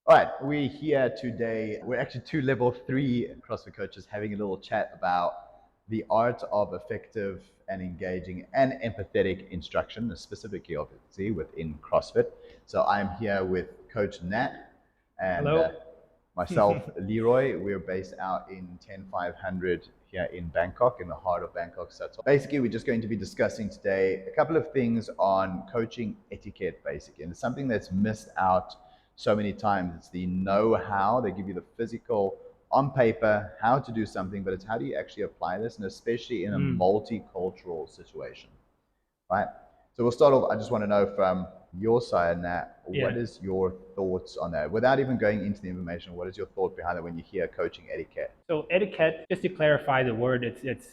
All right, we're here today. We're actually two level 3 CrossFit coaches having a little chat about the art of effective and engaging and empathetic instruction, specifically obviously within CrossFit. So I'm here with Coach Nat and Hello. myself, Leroy. We're based out in 10500 here in Bangkok, in the heart of Bangkok. So basically, we're just going to be discussing today a couple of things on coaching etiquette, basically. And it's something that's missed out so many times. It's the know-how. They give you the physical on paper how to do something, but it's how do you actually apply this, and especially in a multicultural situation, right? So we'll start off. I just want to know from your side, Nat, what is your thoughts on that? Without even going into the information, what is your thought behind it when you hear coaching etiquette? So etiquette, just to clarify the word, it's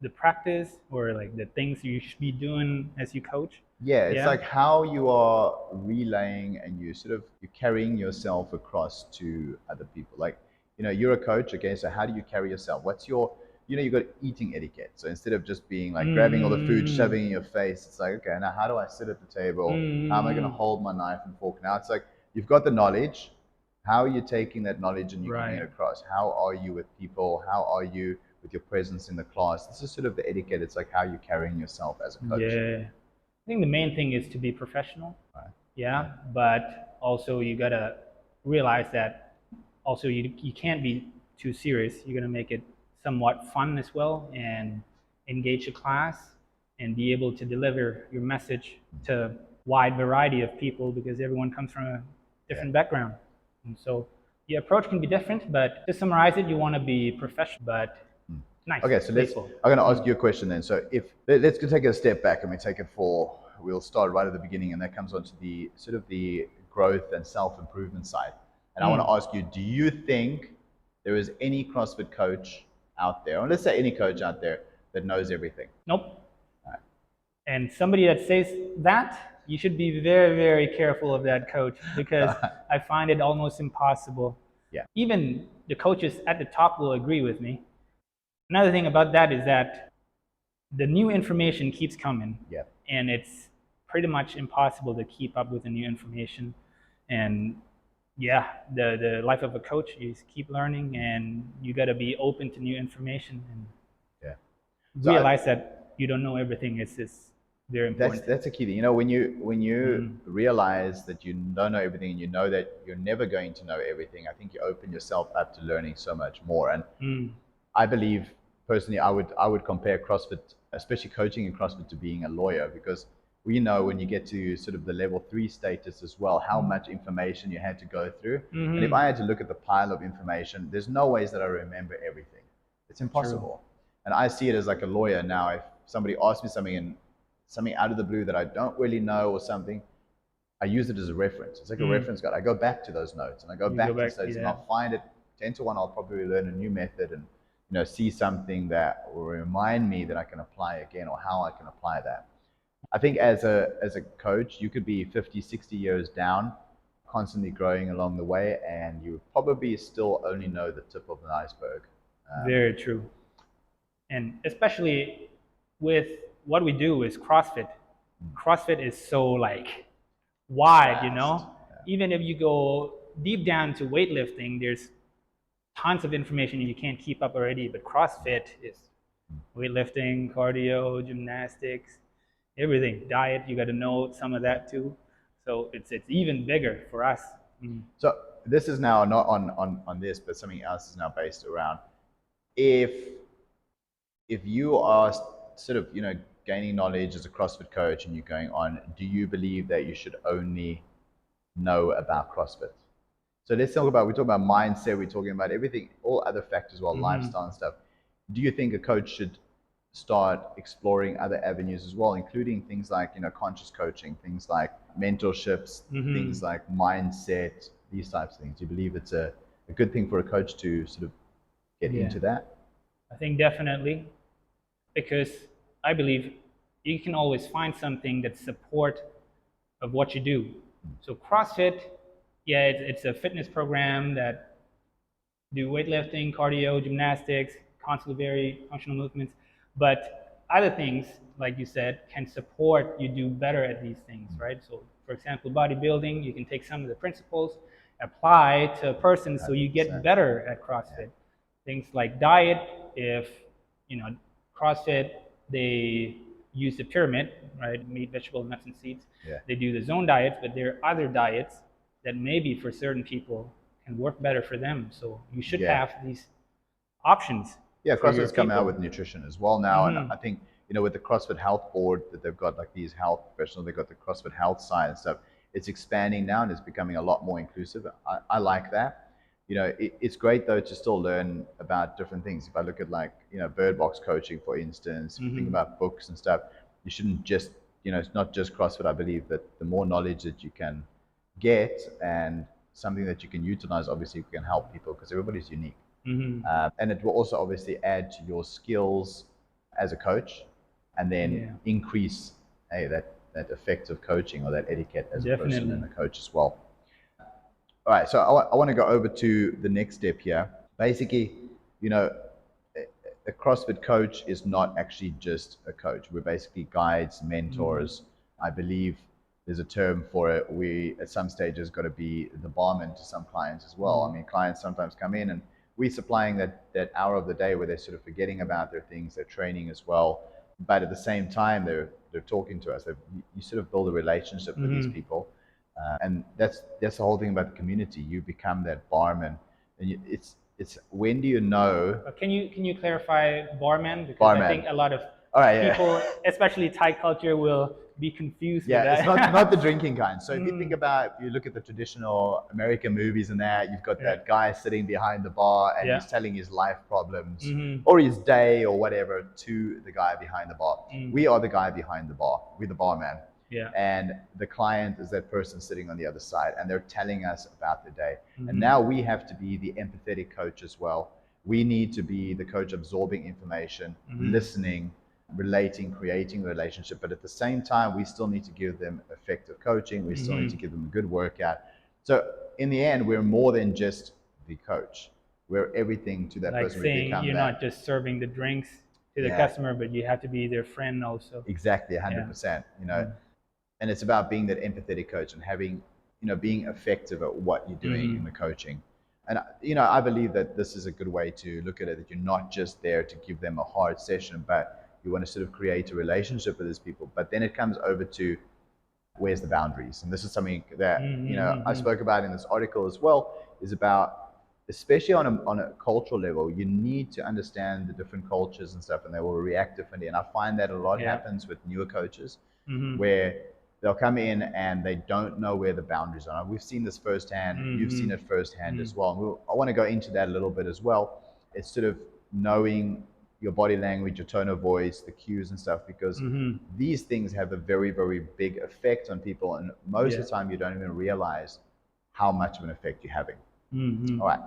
the practice or like the things you should be doing as you coach. Yeah, it's like how you are relaying and you're carrying yourself across to other people. Like, you're a coach, okay, so how do you carry yourself? What's your, you've got eating etiquette. So instead of just being like grabbing all the food, shoving in your face, it's like, okay, now how do I sit at the table? How am I going to hold my knife and fork? Now it's like, you've got the knowledge. How are you taking that knowledge and you're getting it across? How are you with people? How are you with your presence in the class? This is sort of the etiquette. It's like how you're carrying yourself as a coach. Yeah. I think the main thing is to be professional. Right. Yeah. But also you gotta realize that also you can't be too serious. You're gonna make it somewhat fun as well and engage the class and be able to deliver your message to a wide variety of people because everyone comes from a different background. And so the approach can be different, but to summarize it, you want to be professional, but nice. Okay, so I'm going to ask you a question then. So let's take a step back and we'll start right at the beginning, and that comes onto the sort of the growth and self-improvement side. And I want to ask you, do you think there is any CrossFit coach out there, or let's say any coach out there, that knows everything? Nope. And somebody that says that, you should be very, very careful of that coach because I find it almost impossible. Yeah. Even the coaches at the top will agree with me. Another thing about that is that the new information keeps coming. Yeah. And it's pretty much impossible to keep up with the new information. And yeah, the life of a coach is keep learning, and you got to be open to new information and realize that you don't know everything. It's very important. That's a key thing. When you realize that you don't know everything and you know that you're never going to know everything, I think you open yourself up to learning so much more. And I believe personally, I would compare CrossFit, especially coaching in CrossFit, to being a lawyer, because we know when you get to sort of the level 3 status as well, how much information you had to go through. And if I had to look at the pile of information, there's no ways that I remember everything. It's impossible. And I see it as like a lawyer now. If somebody asks me something out of the blue that I don't really know or something, I use it as a reference. It's like a reference guide. I go back to those notes and I go back to those notes and I'll find it 10 to 1. I'll probably learn a new method and see something that will remind me that I can apply again, or how I can apply that. I think as a coach, you could be 50, 60 years down, constantly growing along the way, and you probably still only know the tip of an iceberg. Very true. And especially with what we do is CrossFit. CrossFit is so like wide, Even if you go deep down to weightlifting, there's tons of information you can't keep up already. But CrossFit is weightlifting, cardio, gymnastics, everything. Diet, you got to know some of that too. So it's even bigger for us. So this is now not on this, but something else is now based around if you are sort of gaining knowledge as a CrossFit coach and you're going on, do you believe that you should only know about CrossFit? So let's talk about, we're talking about mindset, we're talking about everything, all other factors, well, lifestyle and stuff. Do you think a coach should start exploring other avenues as well, including things like, conscious coaching, things like mentorships, things like mindset, these types of things? Do you believe it's a good thing for a coach to sort of get into that? I think definitely, because I believe you can always find something that's support of what you do. So CrossFit, it's a fitness program that do weightlifting, cardio, gymnastics, constantly functional movements, but other things, like you said, can support you do better at these things, right? So for example, bodybuilding, you can take some of the principles, apply to a person so you get 100%. better at CrossFit. Things like diet, if CrossFit, they use the pyramid, right? Meat, vegetable, nuts, and seeds. Yeah. They do the zone diets, but there are other diets that maybe for certain people can work better for them. So you should Yeah. have these options Yeah, for your CrossFit's come out people. with nutrition as well now, and I think with the CrossFit Health Board that they've got like these health professionals, they've got the CrossFit Health side and stuff. It's expanding now and it's becoming a lot more inclusive. I like that. It's great though to still learn about different things. If I look at like bird box coaching, for instance, if you think about books and stuff, you shouldn't just it's not just CrossFit. I believe that the more knowledge that you can get and something that you can utilize, obviously, can help people because everybody's unique. And it will also obviously add to your skills as a coach and then increase that effective coaching or that etiquette as a person and a coach as well. All right, so I want to go over to the next step here. Basically, a CrossFit coach is not actually just a coach. We're basically guides, mentors. I believe there's a term for it. We, at some stages, got to be the barman to some clients as well. I mean, clients sometimes come in and we're supplying that hour of the day where they're sort of forgetting about their things, their training as well. But at the same time, they're talking to us. You sort of build a relationship with these people. And that's the whole thing about the community. You become that barman. And it's when do you know? Can you clarify barman? Because barman. I think a lot of people, especially Thai culture, will be confused with that. It's not the drinking kind. So if you think about, if you look at the traditional American movies and that, you've got that guy sitting behind the bar and he's telling his life problems or his day or whatever to the guy behind the bar. We are the guy behind the bar. We're the barman. And the client is that person sitting on the other side and they're telling us about the day. And now we have to be the empathetic coach as well. We need to be the coach absorbing information, listening, relating, creating a relationship. But at the same time, we still need to give them effective coaching. We still need to give them a good workout. So in the end, we're more than just the coach. We're everything to that person. Like saying you're not just serving the drinks to the customer, but you have to be their friend also. Exactly, 100%. And it's about being that empathetic coach and having, being effective at what you're doing in the coaching. And, I believe that this is a good way to look at it, that you're not just there to give them a hard session, but you want to sort of create a relationship with these people. But then it comes over to where's the boundaries. And this is something that, I spoke about in this article as well, is about, especially on a cultural level, you need to understand the different cultures and stuff, and they will react differently. And I find that a lot happens with newer coaches, where they'll come in and they don't know where the boundaries are. We've seen this firsthand. You've seen it firsthand as well. And I want to go into that a little bit as well. It's sort of knowing your body language, your tone of voice, the cues and stuff, because these things have a very, very big effect on people. And most of the time, you don't even realize how much of an effect you're having. All right.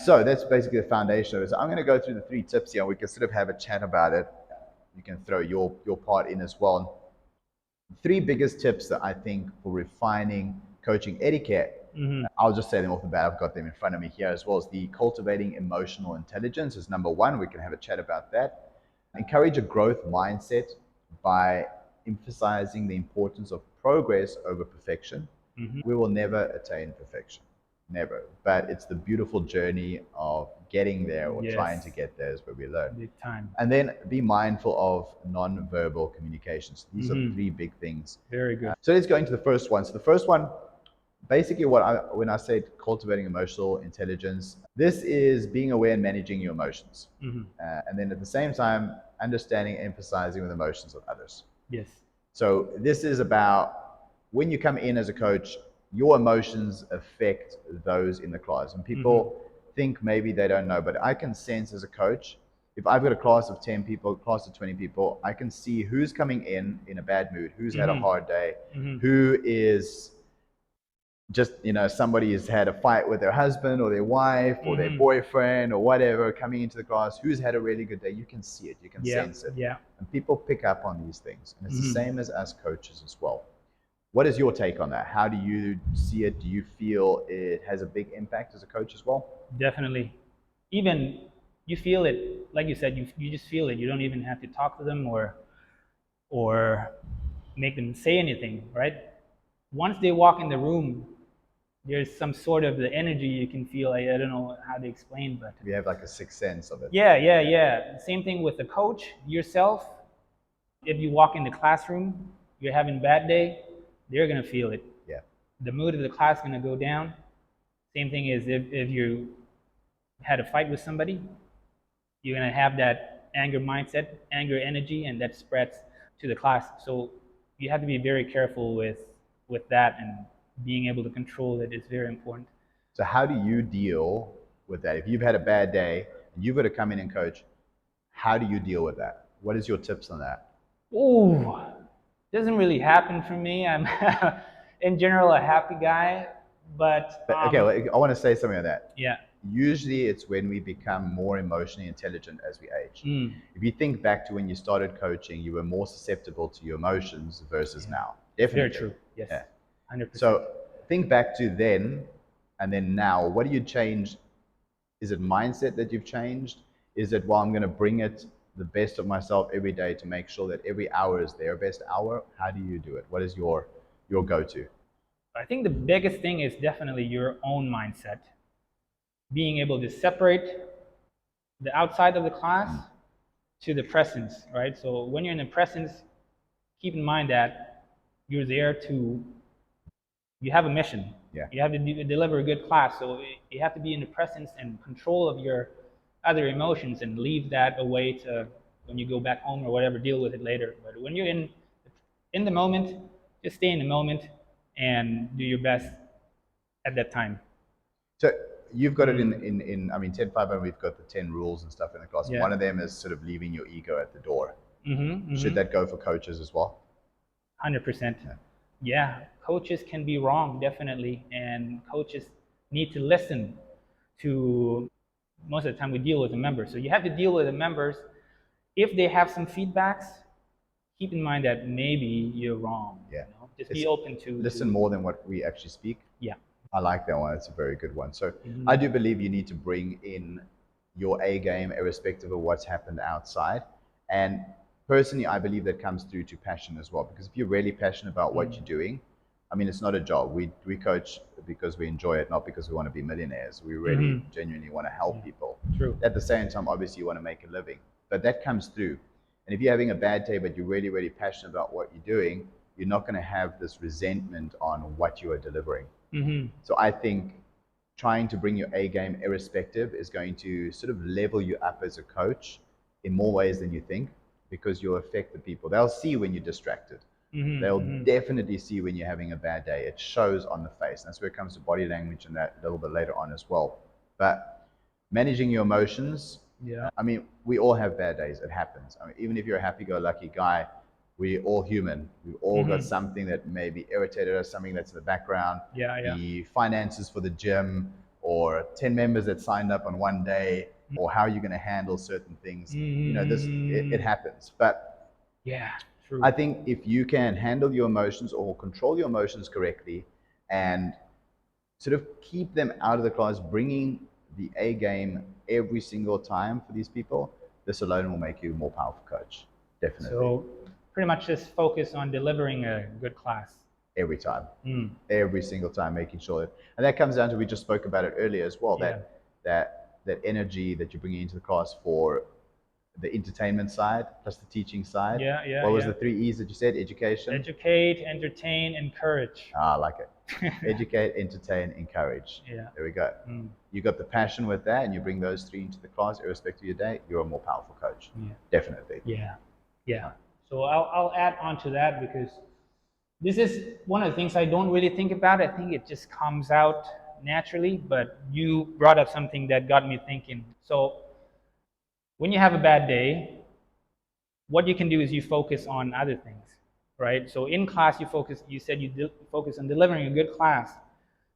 So that's basically the foundation of it. So I'm going to go through the 3 tips here, and we can sort of have a chat about it. You can throw your part in as well. 3 biggest tips that I think for refining coaching etiquette, I'll just say them off the bat. I've got them in front of me here as well. As the cultivating emotional intelligence is number 1. We can have a chat about that. Encourage a growth mindset by emphasizing the importance of progress over perfection. We will never attain perfection. Never. But it's the beautiful journey of getting there or trying to get there is where we learn. Big time. And then be mindful of non-verbal communications. These are the 3 big things. Very good. So let's go into the first one. So the first one, basically when I say cultivating emotional intelligence, this is being aware and managing your emotions. And then at the same time, understanding and emphasizing with emotions of others. Yes. So this is about when you come in as a coach, your emotions affect those in the class. And people think maybe they don't know, but I can sense as a coach, if I've got a class of 10 people, a class of 20 people, I can see who's coming in a bad mood, who's had a hard day, who is just, somebody has had a fight with their husband or their wife or their boyfriend or whatever coming into the class, who's had a really good day. You can see it, you can sense it. And people pick up on these things. And it's the same as us coaches as well. What is your take on that? How do you see it? Do you feel it has a big impact as a coach as well? Definitely. Even you feel it, like you said, you just feel it. You don't even have to talk to them or make them say anything, right? Once they walk in the room, there's some sort of the energy you can feel. I don't know how to explain, but We have like a sixth sense of it. yeah. Same thing with the coach, yourself. If you walk in the classroom, you're having a bad day, they're gonna feel it. Yeah. The mood of the class is gonna go down. Same thing is if you had a fight with somebody, you're gonna have that anger mindset, anger energy, and that spreads to the class. So you have to be very careful with that, and being able to control it is very important. So how do you deal with that? If you've had a bad day and you've got to come in and coach, how do you deal with that? What is your tips on that? Ooh, doesn't really happen for me. I'm in general a happy guy, but Okay, I want to say something on that. yeah. Usually it's when we become more emotionally intelligent as we age. If you think back to when you started coaching, you were more susceptible to your emotions versus now. Definitely. Very true. Yes. Yeah. 100%. So think back to then and then now. What do you change? Is it mindset that you've changed? Is it, well, I'm going to bring it the best of myself every day to make sure that every hour is their best hour? How do you do it? What is your go-to? I think the biggest thing is definitely your own mindset. Being able to separate the outside of the class to the presence, right? So when you're in the presence, keep in mind that you're there to, you have a mission. Yeah. You have to deliver a good class. So you have to be in the presence and control of your other emotions, and leave that away to when you go back home or whatever, deal with it later. But when you're in the moment, just stay in the moment and do your best at that time. So you've got it in I mean, 10-5, and we've got the 10 rules and stuff in the class. Yeah. One of them is sort of leaving your ego at the door. Mm-hmm. Should that go for coaches as well? 100%. Yeah, coaches can be wrong, definitely, and coaches need to listen to, most of the time we deal with the members. So you have to deal with the members. If they have some feedbacks, keep in mind that maybe you're wrong. Yeah. You know? Just be open to listen more than what we actually speak. Yeah. I like that one. It's a very good one. So I do believe you need to bring in your A game irrespective of what's happened outside. And personally, I believe that comes through to passion as well. Because if you're really passionate about what you're doing, I mean, it's not a job. We coach because we enjoy it, not because we want to be millionaires. We really genuinely want to help people. True. At the same time, obviously, you want to make a living. But that comes through. And if you're having a bad day, but you're really, really passionate about what you're doing, you're not going to have this resentment on what you are delivering. So I think trying to bring your A game irrespective is going to sort of level you up as a coach in more ways than you think, because you'll affect the people. They'll see when you're distracted. They'll definitely see when you're having a bad day. It shows on the face. That's where it comes to body language and that a little bit later on as well. But managing your emotions, I mean, we all have bad days. It happens. I mean, even if you're a happy-go-lucky guy, we're all human. We've all got something that maybe irritated us, something that's in the background. The finances for the gym, or 10 members that signed up on one day, or how you're going to handle certain things. You know, it happens. But true. I think if you can handle your emotions or control your emotions correctly and sort of keep them out of the class, bringing the A game every single time for these people, this alone will make you a more powerful coach. Definitely. So pretty much just focus on delivering a good class. Every time. Every single time, making sure that, and that comes down to, we just spoke about it earlier as well, that energy that you're bringing into the class for the entertainment side plus the teaching side. What was the 3 E's that you said? Education? Educate, entertain, encourage. I like it. Educate, entertain, encourage. There we go. You got the passion with that, and you bring those 3 into the class, irrespective of your day, you're a more powerful coach. Definitely. So I'll add on to that, because this is one of the things I don't really think about. I think it just comes out naturally, but you brought up something that got me thinking. So when you have a bad day, what you can do is you focus on other things, right? So in class, you said you focus on delivering a good class.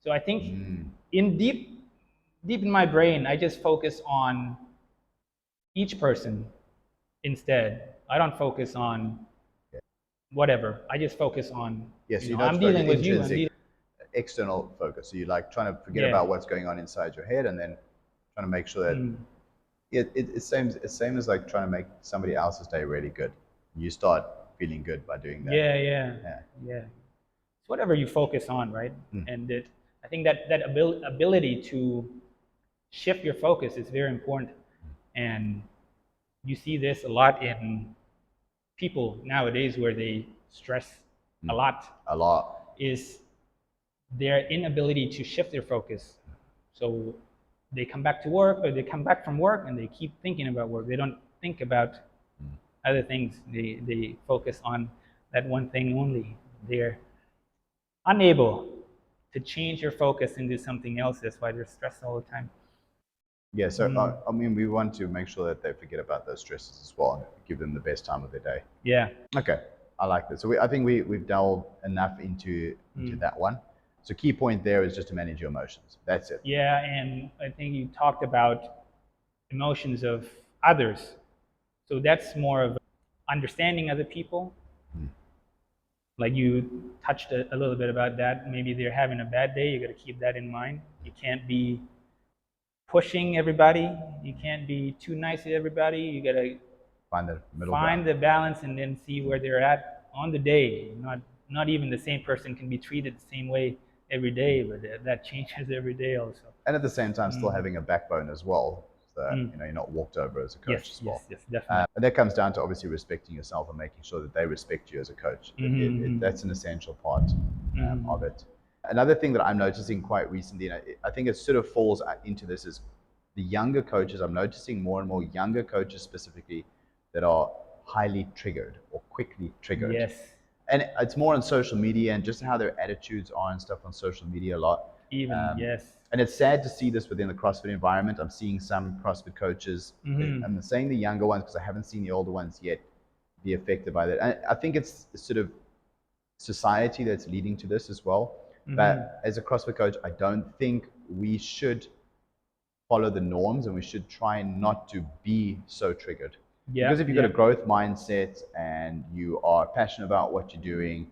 So I think in deep in my brain, I just focus on each person instead. I don't focus on whatever. I just focus on, I'm dealing with you. External focus. So you're like trying to forget about what's going on inside your head, and then trying to make sure that it's same as like trying to make somebody else's day really good. You start feeling good by doing that. It's whatever you focus on, right? And I think that ability to shift your focus is very important. And you see this a lot in people nowadays where they stress a lot, A lot. is their inability to shift their focus. So they come back to work, or they come back from work and they keep thinking about work. They don't think about other things. They focus on that one thing only. They're unable to change your focus into something else. That's why they're stressed all the time. Yeah, so I mean, we want to make sure that they forget about those stresses as well and give them the best time of their day. Yeah. Okay, I like this. So I think we've delved enough into that one. So key point there is just to manage your emotions. That's it. Yeah, and I think you talked about emotions of others. So that's more of understanding other people. Like you touched a little bit about that. Maybe they're having a bad day. You got to keep that in mind. You can't be pushing everybody. You can't be too nice to everybody. You got to Find the middle find ground. the balance and then see where they're at on the day. Not even the same person can be treated the same way every day, but that changes every day also. And at the same time, still having a backbone as well. So you're not walked over as a coach Yes, as well. yes, definitely. And that comes down to obviously respecting yourself and making sure that they respect you as a coach. That's an essential part of it. Another thing that I'm noticing quite recently, and I think it sort of falls into this, is the younger coaches. I'm noticing more and more younger coaches specifically that are highly triggered or quickly triggered. Yes. And it's more on social media and just how their attitudes are and stuff on social media a lot. Yes. And it's sad to see this within the CrossFit environment. I'm seeing some CrossFit coaches, I'm saying the younger ones because I haven't seen the older ones yet, be affected by that. And I think it's sort of society that's leading to this as well. But as a CrossFit coach, I don't think we should follow the norms and we should try not to be so triggered. Yeah. Because if you've got a growth mindset and you are passionate about what you're doing,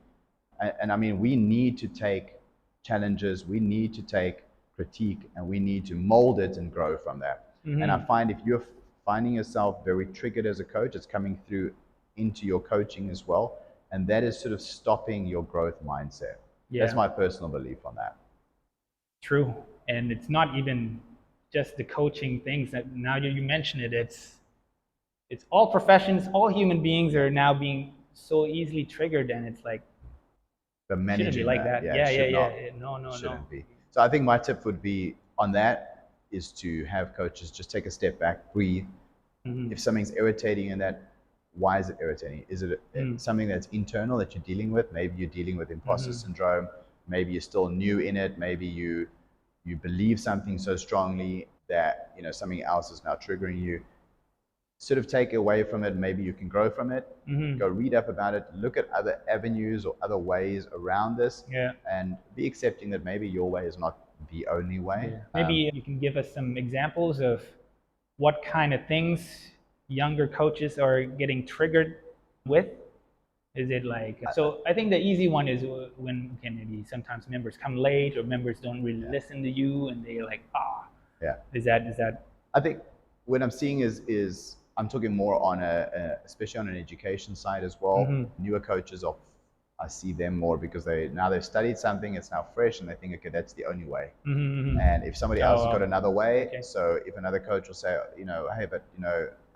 and I mean, we need to take challenges, we need to take critique, and we need to mold it and grow from that. And I find if you're finding yourself very triggered as a coach, it's coming through into your coaching as well. And that is sort of stopping your growth mindset. Yeah. That's my personal belief on that. True. And it's not even just the coaching things that now you mention it. It's all professions, all human beings are now being so easily triggered, and it's like, But shouldn't managing be like that. Yeah. No. Shouldn't be. So I think my tip would be on that is to have coaches just take a step back, breathe. If something's irritating in that, why is it irritating? Is it something that's internal that you're dealing with? Maybe you're dealing with imposter syndrome. Maybe you're still new in it. Maybe you believe something so strongly that something else is now triggering you. Sort of take away from it. Maybe you can grow from it. Go read up about it. Look at other avenues or other ways around this. Yeah. And be accepting that maybe your way is not the only way. Yeah. Maybe you can give us some examples of what kind of things younger coaches are getting triggered with. Is it like, so I think the easy one is when maybe sometimes members come late or members don't really listen to you and they're like, Yeah. Is that? I think what I'm seeing is I'm talking more on especially on an education side as well. Newer coaches I see them more because they've studied something, it's now fresh, and they think, okay, that's the only way. And if somebody else has got another way, so if another coach will say, hey, but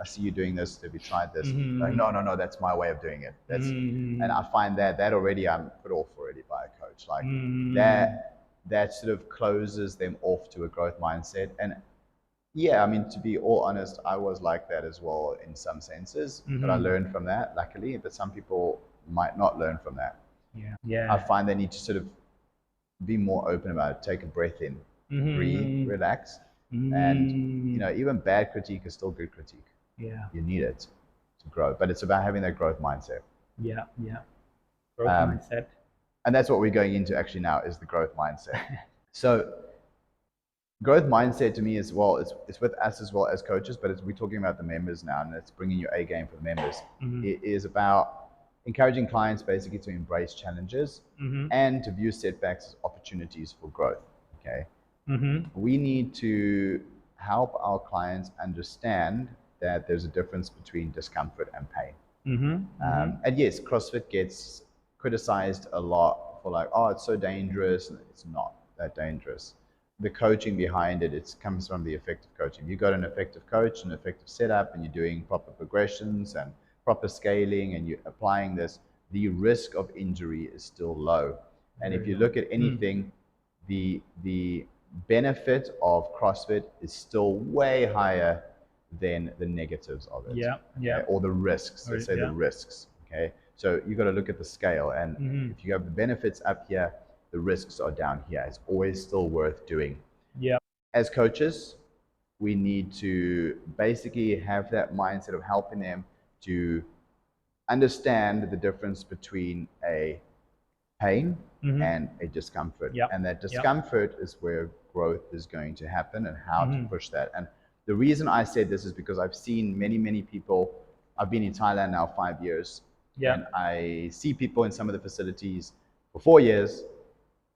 I see you doing this, have you tried this? Like, no, that's my way of doing it. That's and I find that already I'm put off already by a coach. Like that sort of closes them off to a growth mindset. And yeah, I mean, to be all honest, I was like that as well in some senses, but I learned from that, luckily. But some people might not learn from that. Yeah. I find they need to sort of be more open about it, take a breath in, breathe, relax. And, even bad critique is still good critique. Yeah. You need it to grow, but it's about having that growth mindset. Yeah. Growth mindset. And that's what we're going into actually now is the growth mindset. So growth mindset to me as well, it's with us as well as coaches, but we're talking about the members now, and it's bringing your A game for the members. It is about encouraging clients basically to embrace challenges and to view setbacks as opportunities for growth. Okay. We need to help our clients understand that there's a difference between discomfort and pain. And yes, CrossFit gets criticized a lot for like, oh, it's so dangerous. And it's not. that dangerous. The coaching behind it, it comes from the effective coaching. You got an effective coach, an effective setup, and you're doing proper progressions and proper scaling, and you're applying this, the risk of injury is still low. And if you look at anything, the benefit of CrossFit is still way higher than the negatives of it. Yeah, yeah. Or the risks. Let's say the risks. Okay. So you got to look at the scale, and if you have the benefits up here, the risks are down here. It's always still worth doing. Yeah. As coaches, we need to basically have that mindset of helping them to understand the difference between a pain and a discomfort. Yep. And that discomfort is where growth is going to happen, and how to push that. And the reason I said this is because I've seen many, many people. I've been in Thailand now 5 years. And I see people in some of the facilities for 4 years,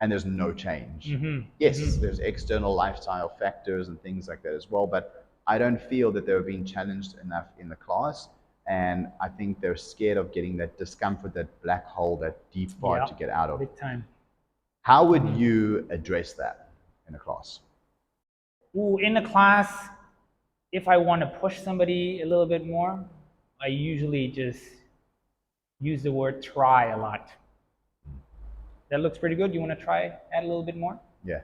and there's no change. Yes, there's external lifestyle factors and things like that as well, but I don't feel that they're being challenged enough in the class. And I think they're scared of getting that discomfort, that black hole, that deep fart to get out of. Big time. How would you address that in a class? Ooh, in a class, if I want to push somebody a little bit more, I usually just use the word try a lot. That looks pretty good. You want to try add a little bit more? Yeah.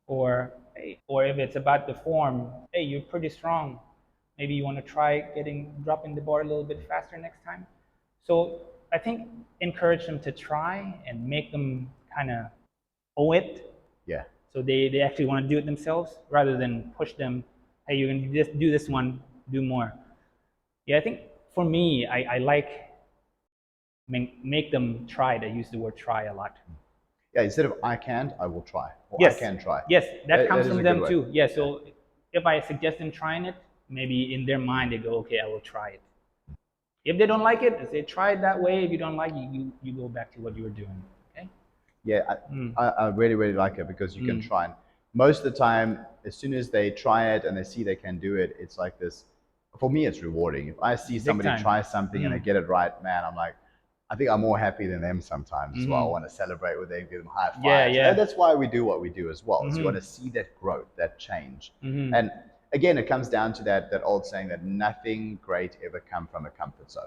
Or if it's about the form, hey, you're pretty strong. Maybe you want to try dropping the bar a little bit faster next time. So I think encourage them to try and make them kind of owe it. Yeah. So they actually want to do it themselves rather than push them. Hey, you're going to do this one, do more. Yeah, I think for me, I like make them try. I use the word try a lot. Yeah, instead of I can't, I will try. Or yes. I can try. Yes, that comes from them too. Yeah, so if I suggest them trying it, maybe in their mind they go, okay, I will try it. If they don't like it, they say try it that way. If you don't like it, you go back to what you were doing. Okay? Yeah, I really, really like it because you can try. And most of the time, as soon as they try it and they see they can do it, it's like this. For me, it's rewarding. If I see somebody try something and they get it right, man, I'm like, I think I'm more happy than them sometimes as well. I want to celebrate with them, give them high fives. Yeah. That's why we do what we do as well. So you want to see that growth, that change. And again, it comes down to that old saying that nothing great ever comes from a comfort zone.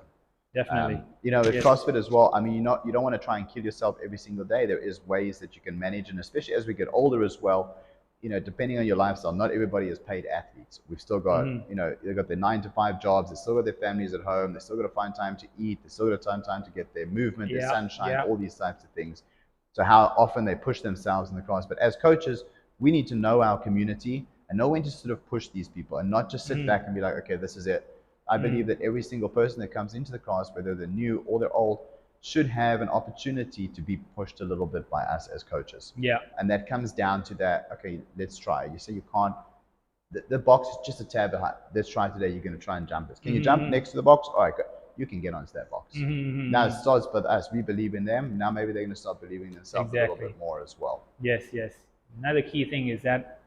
Definitely. With CrossFit as well, I mean, you don't want to try and kill yourself every single day. There is ways that you can manage, and especially as we get older as well, depending on your lifestyle, not everybody is paid athletes. We've still got, they've got their 9 to 5 jobs. They've still got their families at home. They've still got to find time to eat. They've still got to find time to get their movement, their sunshine, all these types of things. So how often they push themselves in the class. But as coaches, we need to know our community and know when to sort of push these people and not just sit back and be like, okay, this is it. I believe that every single person that comes into the class, whether they're new or they're old, should have an opportunity to be pushed a little bit by us as coaches. Yeah. And that comes down to that, okay, let's try. You say you can't, the box is just a tad bit high. Let's try today. You're going to try and jump this. Can you jump next to the box? All right, good. You can get onto that box. Now it starts with us. We believe in them. Now maybe they're going to start believing in themselves a little bit more as well. Yes. Another key thing is that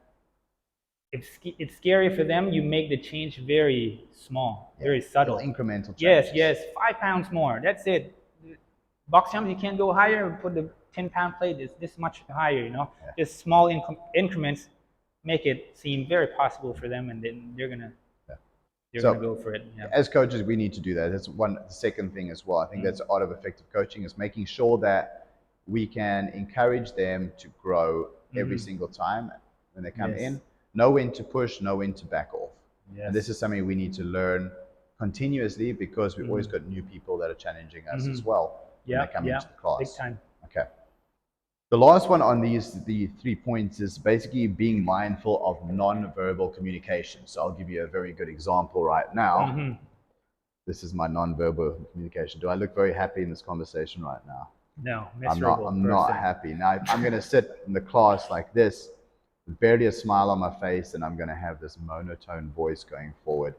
it's scary for them. You make the change very small, very subtle. Incremental changes. Yes. 5 pounds more. That's it. Box jumps, you can't go higher. Put the 10-pound plate is this much higher. Just small increments make it seem very possible for them, and then they're gonna go for it. Yeah. As coaches, we need to do that. That's the second thing as well. I think that's the art of effective coaching, is making sure that we can encourage them to grow every single time when they come in. Know when to push, know when to back off. Yes. And this is something we need to learn continuously, because we've always got new people that are challenging us as well when they come into the class. Big time. Okay. The last one on the 3 points is basically being mindful of non-verbal communication. So I'll give you a very good example right now. This is my non-verbal communication. Do I look very happy in this conversation right now? No, I'm not happy. Now, if I'm going to sit in the class like this, barely a smile on my face, and I'm going to have this monotone voice going forward.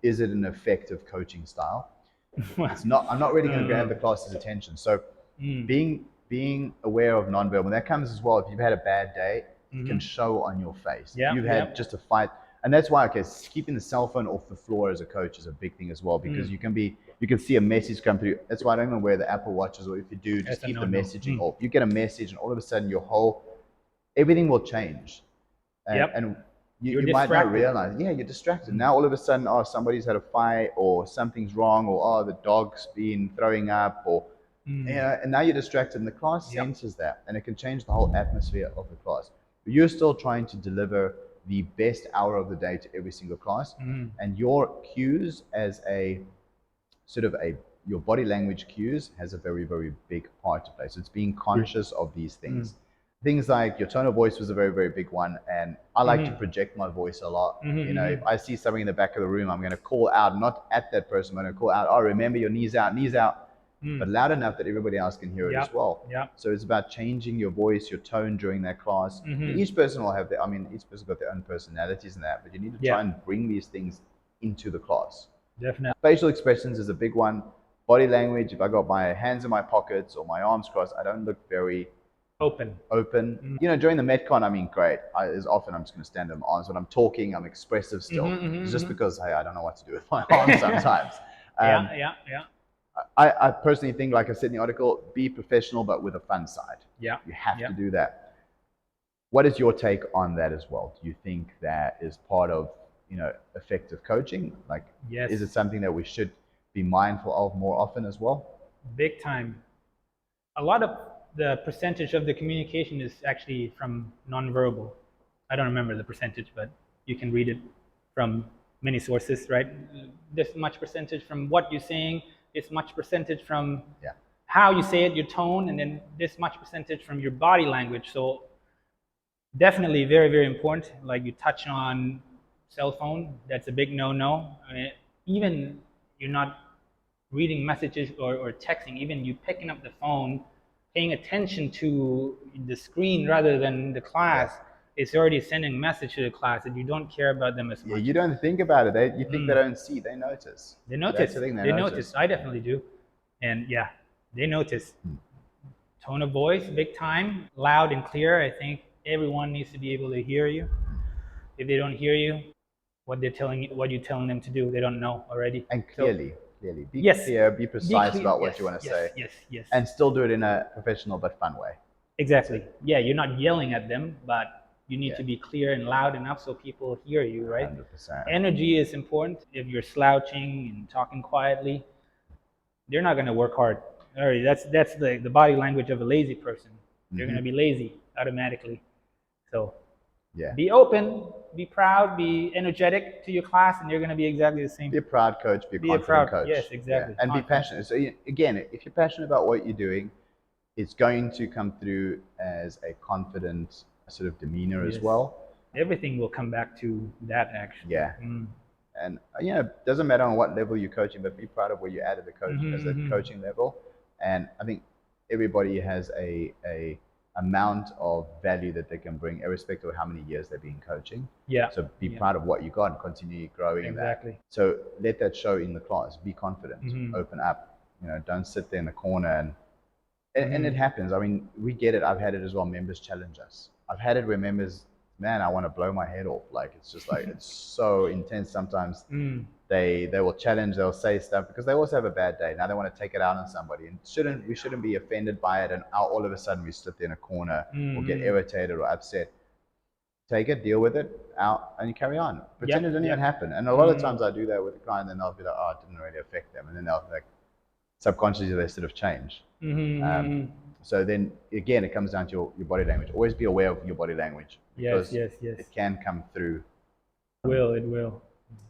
Is it an effective coaching style? It's not. I'm not really going to grab the class's attention. So being aware of nonverbal, that comes as well. If you've had a bad day, it can show on your face. If you've had just a fight, and that's why, keeping the cell phone off the floor as a coach is a big thing as well, because you can see a message come through. That's why I don't know where the Apple Watches, or if you do, just keep the messaging off. You get a message, and all of a sudden your whole everything will change. And you might not realize, yeah, you're distracted. Now all of a sudden, oh, somebody's had a fight or something's wrong, or oh, the dog's been throwing up, or and now you're distracted, and the class senses that, and it can change the whole atmosphere of the class. But you're still trying to deliver the best hour of the day to every single class, and your cues as a sort of a your body language cues has a very, very big part to play. So it's being conscious of these things. Things like your tone of voice was a very, very big one, and I like to project my voice a lot. You know, if I see something in the back of the room, I'm going to call out, not at that person, I'm going to call out, oh, remember your knees out, but loud enough that everybody else can hear it as well. So it's about changing your voice, your tone during that class. Each person will have each person's got their own personalities and that, but you need to try and bring these things into the class. Definitely. Facial expressions is a big one. Body language, if I got my hands in my pockets or my arms crossed, I don't look very open. You know, during the Metcon, I mean, great. As often I'm just going to stand on my arms. When I'm talking, I'm expressive still. It's just because, hey, I don't know what to do with my arms sometimes. I personally think, like I said in the article, be professional but with a fun side. Yeah. You have to do that. What is your take on that as well? Do you think that is part of, you know, effective coaching? Like, is it something that we should be mindful of more often as well? Big time. A lot of the percentage of the communication is actually from nonverbal. I don't remember the percentage, but you can read it from many sources, right? This much percentage from what you're saying, this much percentage from how you say it, your tone, and then this much percentage from your body language. So definitely very, very important. Like you touch on cell phone, that's a big no-no. I mean, even you're not reading messages or texting, even you picking up the phone, paying attention to the screen rather than the class, it's already sending a message to the class and you don't care about them as much. Yeah, you don't think about it. You think they don't see, they notice. They notice. They notice. I definitely do. And yeah, they notice. Tone of voice, big time, loud and clear. I think everyone needs to be able to hear you. If they don't hear you, what you're telling them to do, they don't know already. And clearly. Be clear, be precise about what you want to say. Yes. And still do it in a professional but fun way. Exactly. Yeah, you're not yelling at them, but you need to be clear and loud enough so people hear you, right? 100%. Energy is important. If you're slouching and talking quietly, they're not going to work hard. Alright, that's the body language of a lazy person. They're going to be lazy automatically. So be open, be proud, be energetic to your class, and you're going to be exactly the same. Be a proud coach, be a confident coach. Yes, exactly. And be passionate. So again, if you're passionate about what you're doing, it's going to come through as a confident sort of demeanor as well. Everything will come back to that, actually. Yeah. And you know, it doesn't matter on what level you're coaching, but be proud of where you're at the coach as the coaching level. And I think everybody has a amount of value that they can bring, irrespective of how many years they've been coaching. Yeah. So be proud of what you got and continue growing in that. So let that show in the class. Be confident. Open up. You know, don't sit there in the corner and it happens. I mean, we get it. I've had it as well. Members challenge us. I've had it where members, man, I want to blow my head off. Like it's just like it's so intense sometimes. They will challenge, they'll say stuff because they also have a bad day. Now they want to take it out on somebody, and we shouldn't be offended by it. And all of a sudden we sit there in a corner or get irritated or upset. Take it, deal with it, out, and you carry on. Pretend it didn't even happen. And a lot of times I do that with a client, and they'll be like, "Oh, it didn't really affect them," and then they'll like subconsciously they sort of change. So then again, it comes down to your body language. Always be aware of your body language. Yes. It can come through. It will.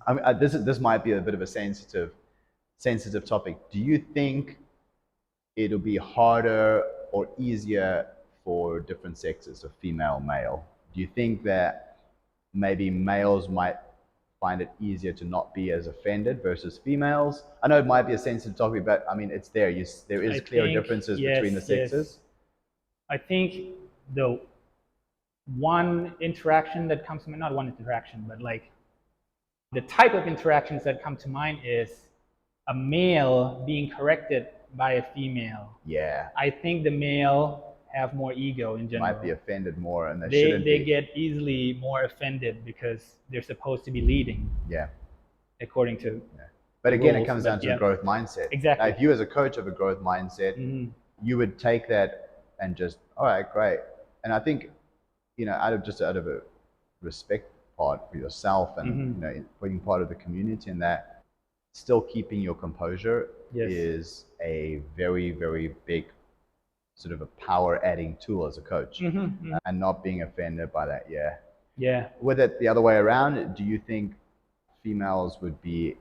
I mean, this might be a bit of a sensitive topic. Do you think it'll be harder or easier for different sexes, so female, male? Do you think that maybe males might find it easier to not be as offended versus females? I know it might be a sensitive topic, but I mean, it's there. There is clear differences between the sexes. I think the one interaction that comes to mind, not one interaction, but like the type of interactions that come to mind is a male being corrected by a female. Yeah. I think the male have more ego in general. Might be offended more, and they shouldn't be. They get easily more offended because they're supposed to be leading. Yeah. According to. Yeah. But again, it comes down to a growth mindset. Exactly. Now, if you as a coach have a growth mindset, you would take that and just, all right, great. And I think out of a respect part for yourself and putting part of the community in that, still keeping your composure Yes. is a very, very big sort of a power adding tool as a coach, and not being offended by that. Yeah. Yeah. With it the other way around, do you think females would be,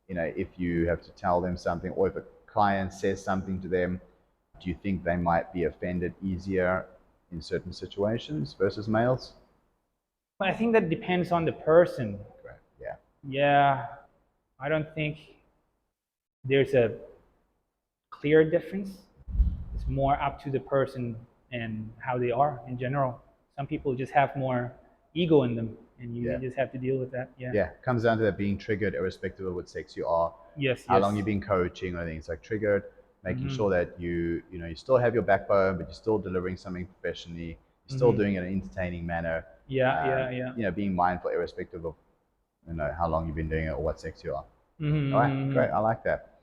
if you have to tell them something, or if a client says something to them, do you think they might be offended easier in certain situations versus males? I think that depends on the person. Correct. Yeah. Yeah, I don't think there's a clear difference. It's more up to the person and how they are in general. Some people just have more ego in them, and you Yeah. just have to deal with that. Yeah. Yeah. Comes down to that being triggered, irrespective of what sex you are, Yes. how Yes. long you've been coaching, or anything. It's like triggered, making sure that you still have your backbone, but you're still delivering something professionally. You're still doing it in an entertaining manner. Yeah. Yeah. Yeah. Being mindful, irrespective of how long you've been doing it or what sex you are. All right, Mm-hmm. great. I like that.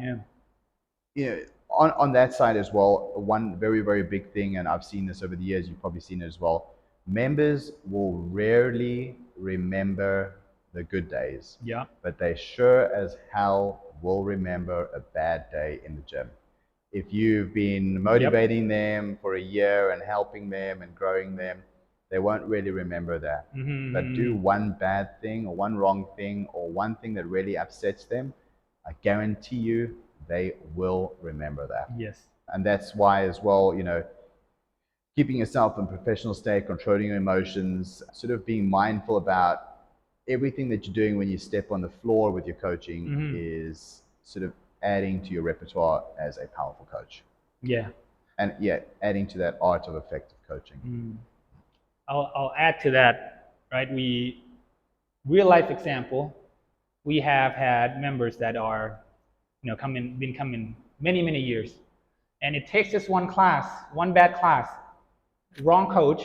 Yeah. On that side as well, one very, very big thing, and I've seen this over the years, you've probably seen it as well. Members will rarely remember the good days, Yeah. but they sure as hell will remember a bad day in the gym. If you've been motivating them for a year and helping them and growing them, they won't really remember that. But do one bad thing or one wrong thing or one thing that really upsets them, I guarantee you they will remember that. Yes. And that's why as well, keeping yourself in professional state, controlling your emotions, sort of being mindful about everything that you're doing when you step on the floor with your coaching is sort of adding to your repertoire as a powerful coach. Yeah. And adding to that art of effective coaching. I'll add to that, right? Real life example, we have had members that are, been coming many years. And it takes just one class, one bad class, wrong coach,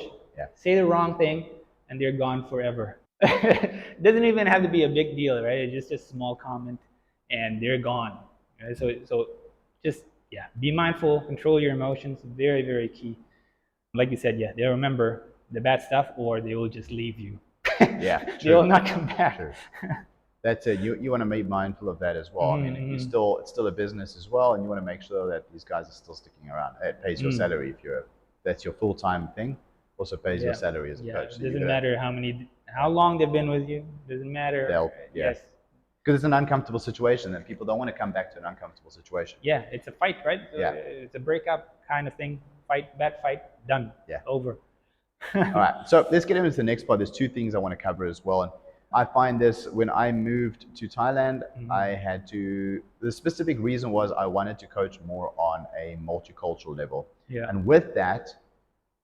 say the wrong thing, and they're gone forever. It doesn't even have to be a big deal, right? It's just a small comment, and they're gone. Right? So just be mindful, control your emotions. Very, very key. Like you said, they'll remember the bad stuff, or they will just leave you. Yeah, they will not come back. True. That's it. You want to be mindful of that as well. I mean, it's still a business as well, and you want to make sure that these guys are still sticking around. It pays your salary if that's your full-time thing. Also pays your salary as a coach. So doesn't matter how long they've been with you. Doesn't matter. Yes. Because it's an uncomfortable situation, and people don't want to come back to an uncomfortable situation. Yeah, it's a fight, right? It's a breakup kind of thing. Bad fight, done. Yeah, over. All right, so let's get into the next part. There's two things I want to cover as well. And I find this when I moved to Thailand, I had to, the specific reason was I wanted to coach more on a multicultural level. Yeah. And with that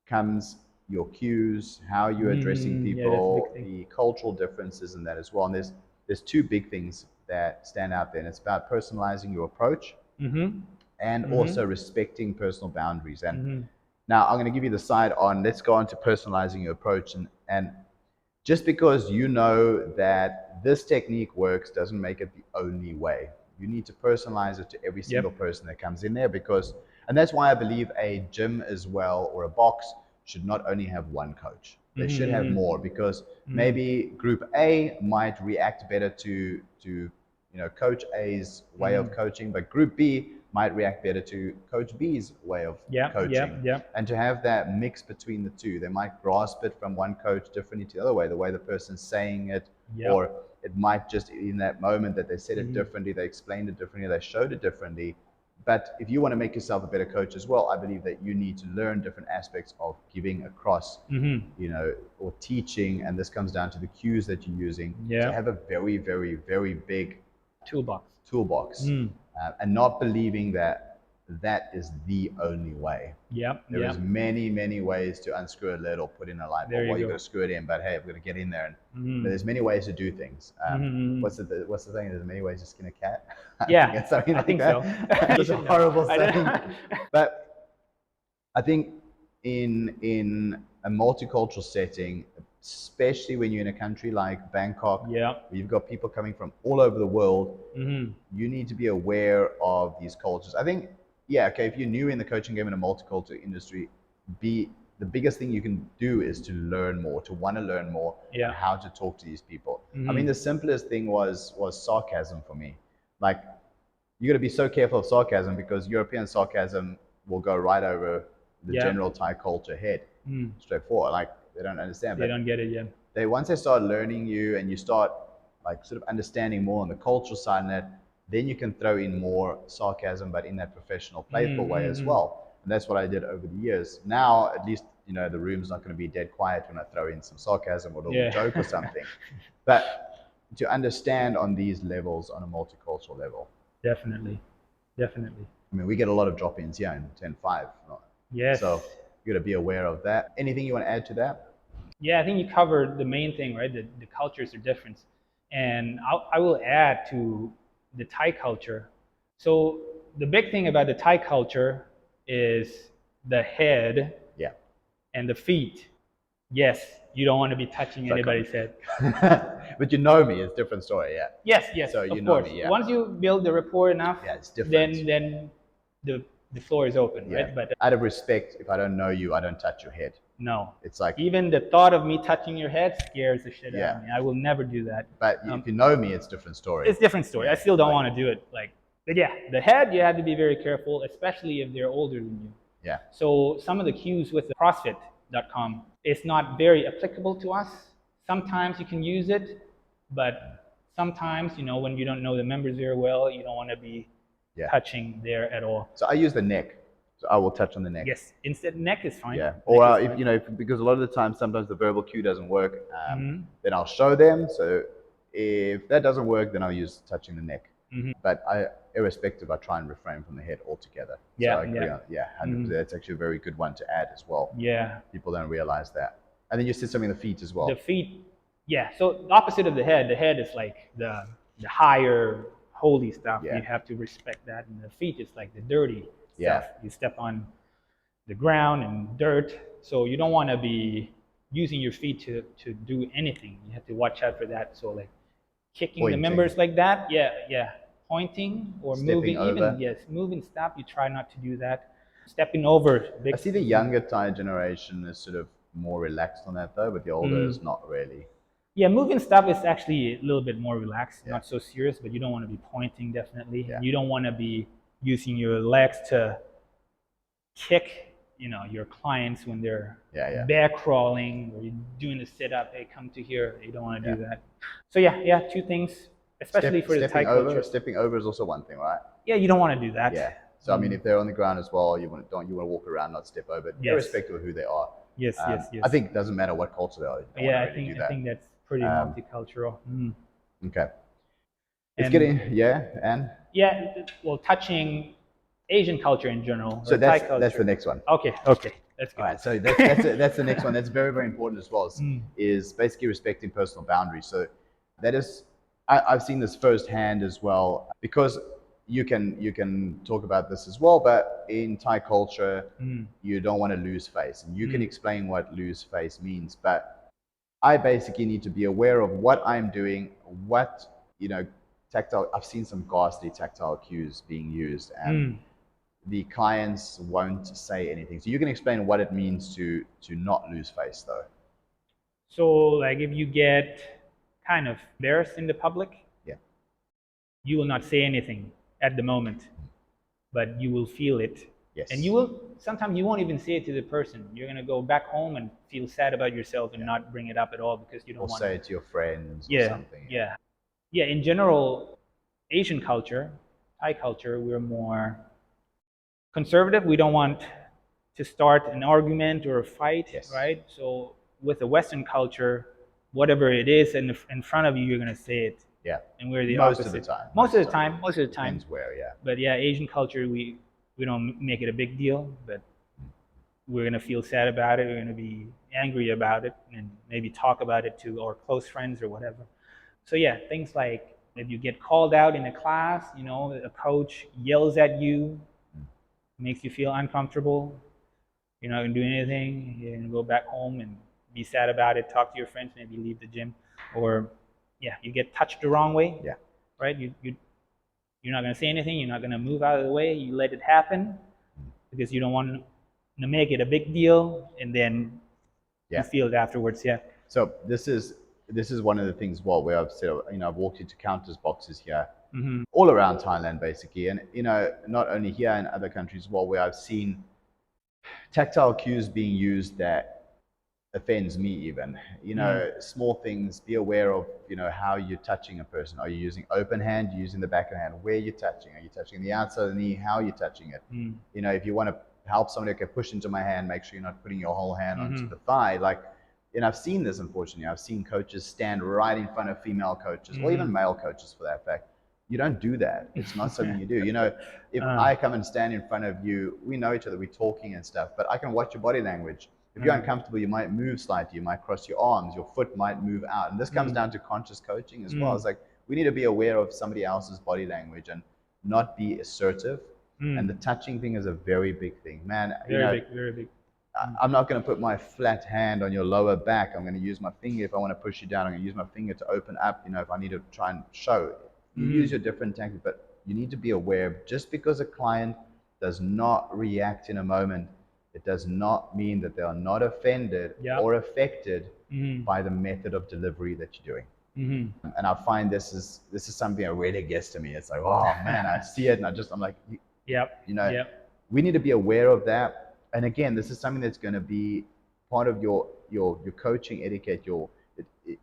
comes your cues, how you're addressing people, the cultural differences in that as well. And there's two big things that stand out there. And it's about personalizing your approach and also respecting personal boundaries. And now I'm going to give you the side on, let's go on to personalizing your approach. And just because you know that this technique works doesn't make it the only way. You need to personalize it to every single person that comes in there and that's why I believe a gym as well or a box should not only have one coach. They should have more, because maybe group A might react better to coach A's way of coaching, but group B might react better to coach B's way of coaching. And to have that mix between the two, they might grasp it from one coach differently to the other way, the way the person's saying it, or it might just in that moment that they said it differently, they explained it differently, they showed it differently. But if you want to make yourself a better coach as well, I believe that you need to learn different aspects of giving across, or teaching, and this comes down to the cues that you're using. To have a very, very, very big toolbox, and not believing that is the only way. There's many ways to unscrew a lid or put in a light bulb. Well, you've got to screw it in, but hey, I've got to get in there. And there's many ways to do things. What's the saying? There's many ways to skin a cat. I think so. It's a horrible saying. But I think in a multicultural setting, especially when you're in a country like Bangkok, where you've got people coming from all over the world, you need to be aware of these cultures. I think, if you're new in the coaching game in a multicultural industry, be the biggest thing you can do is to learn more, to want to learn more, Yeah. and how to talk to these people. I mean, the simplest thing was sarcasm for me. Like, you got to be so careful of sarcasm because European sarcasm will go right over the Yeah. general Thai culture head, straightforward. Like, they don't understand. They But don't get it yet. once they start learning you and you start like sort of understanding more on the cultural side and that, then you can throw in more sarcasm, but in that professional, playful way as well. And that's what I did over the years. Now, at least, you know, the room's not going to be dead quiet when I throw in some sarcasm or a little Yeah. joke or something. But to understand on these levels, on a multicultural level. Definitely. Definitely. I mean, we get a lot of drop-ins here in 10.5. Yes. So you got to be aware of that. Anything you want to add to that? Yeah, I think you covered the main thing, right? The cultures are different. And I will add to the Thai culture. So the big thing about the Thai culture is the head Yeah. and the feet. Yes, you don't want to be touching anybody's head. But you know me, it's a different story, yeah. Yes, yes, So you of know course. me, yeah. Once you build the rapport enough, Yeah, it's different. then the floor is open, Yeah. right? But Out of respect, if I don't know you, I don't touch your head. no, It's like, even the thought of me touching your head scares the shit out Yeah. of me. I will never do that. but if you know me, it's a different story. It's a different story. Yeah, I still don't like- want to do it. But yeah, the head you have to be very careful, especially if they're older than you. Yeah. So some of the cues with the CrossFit.com, it's not very applicable to us. Sometimes you can use it, but sometimes, you know, when you don't know the members very well, you don't want to be Yeah. touching there at all. So I use the neck. So I will touch on the neck. Yes, instead neck is fine. Yeah. Neck Or is if fine. you know, because a lot of the time, sometimes the verbal cue doesn't work. Then I'll show them. So if that doesn't work, then I'll use touching the neck. But irrespective, I try and refrain from the head altogether. Yeah, So I agree yeah. on, 100%. That's actually a very good one to add as well. Yeah. People don't realize that. And then you said something in the feet as well. The feet, yeah. So the opposite of the head is like the higher holy stuff. Yeah. You have to respect that. And the feet is like the dirty Yeah. stuff. You step on the ground and dirt. So you don't want to be using your feet to do anything. You have to watch out for that. So like kicking Pointing. the members like that, yeah. Pointing or Stepping moving, over. even yes, moving stuff. You try not to do that. Stepping over. I see the younger Thai generation is sort of more relaxed on that though, but the older is not really. Yeah, moving stuff is actually a little bit more relaxed, not so serious, but you don't want to be pointing definitely. Yeah. You don't want to be using your legs to kick, you know, your clients when they're bear crawling or you're doing the sit up. Hey, come to here. You don't want to do that. So yeah, two things, especially for the Thai culture. Stepping over is also one thing, right? Yeah, you don't want to do that. Yeah. So I mean, if they're on the ground as well, you want to walk around, not step over, irrespective of who they are. Yes. I think it doesn't matter what culture they are. Yeah, I think that's pretty multicultural. Okay. It's getting and yeah, well, touching Asian culture in general. So Thai culture. that's the next one. Okay, that's good. All right, so that's the next one. That's very, very important as well. Is basically respecting personal boundaries. So that is, I've seen this firsthand as well, because you can talk about this as well. But in Thai culture, you don't want to lose face, and you can explain what lose face means. But I basically need to be aware of what I'm doing, what tactile. I've seen some ghastly tactile cues being used, and the clients won't say anything. So you can explain what it means to not lose face, though. So, like, if you get kind of embarrassed in the public, you will not say anything at the moment, but you will feel it. Yes. And sometimes you won't even say it to the person. You're going to go back home and feel sad about yourself and not bring it up at all because you don't want to. Or say it to your friends or something. Yeah, in general, Asian culture, Thai culture, we're more conservative. We don't want to start an argument or a fight, right? So with the Western culture, whatever it is in front of you, you're going to say it. Yeah. And we're the most opposite. of the time. Most of the time. Depends where, But yeah, Asian culture, we don't make it a big deal, but we're going to feel sad about it. We're going to be angry about it and maybe talk about it to our close friends or whatever. So yeah, things like if you get called out in a class, a coach yells at you, makes you feel uncomfortable, you're not going to do anything, you're going to go back home and be sad about it, talk to your friends, maybe leave the gym. Or you get touched the wrong way, right? You're not going to say anything, you're not going to move out of the way, you let it happen because you don't want make it a big deal, and then you Yeah. feel it afterwards. Yeah. So this is one of the things where I've said, I've walked into counters boxes here all around Thailand basically, and not only here in other countries as well, where I've seen tactile cues being used that offends me even. Small things, be aware of, how you're touching a person. Are you using open hand? Are you using the back of the hand? Where are you touching? Are you touching the outside of the knee? How are you touching it? If you want to help somebody, okay, push into my hand, make sure you're not putting your whole hand onto the thigh. Like, I've seen this, unfortunately. I've seen coaches stand right in front of female coaches, or even male coaches for that fact. You don't do that. It's not something you do. If I come and stand in front of you, we know each other, we're talking and stuff, but I can watch your body language. If you're uncomfortable, you might move slightly, you might cross your arms, your foot might move out. And this comes down to conscious coaching as well. It's like, we need to be aware of somebody else's body language and not be assertive. And the touching thing is a very big thing. Man, Very big, very big. I'm not going to put my flat hand on your lower back. I'm going to use my finger if I want to push you down. I'm going to use my finger to open up, if I need to try and show. You use your different tactics, but you need to be aware, just because a client does not react in a moment, it does not mean that they are not offended or affected by the method of delivery that you're doing. And I find this is something that really gets to me. It's like, oh man, I see it, and I'm like, we need to be aware of that. And again, this is something that's going to be part of your coaching etiquette.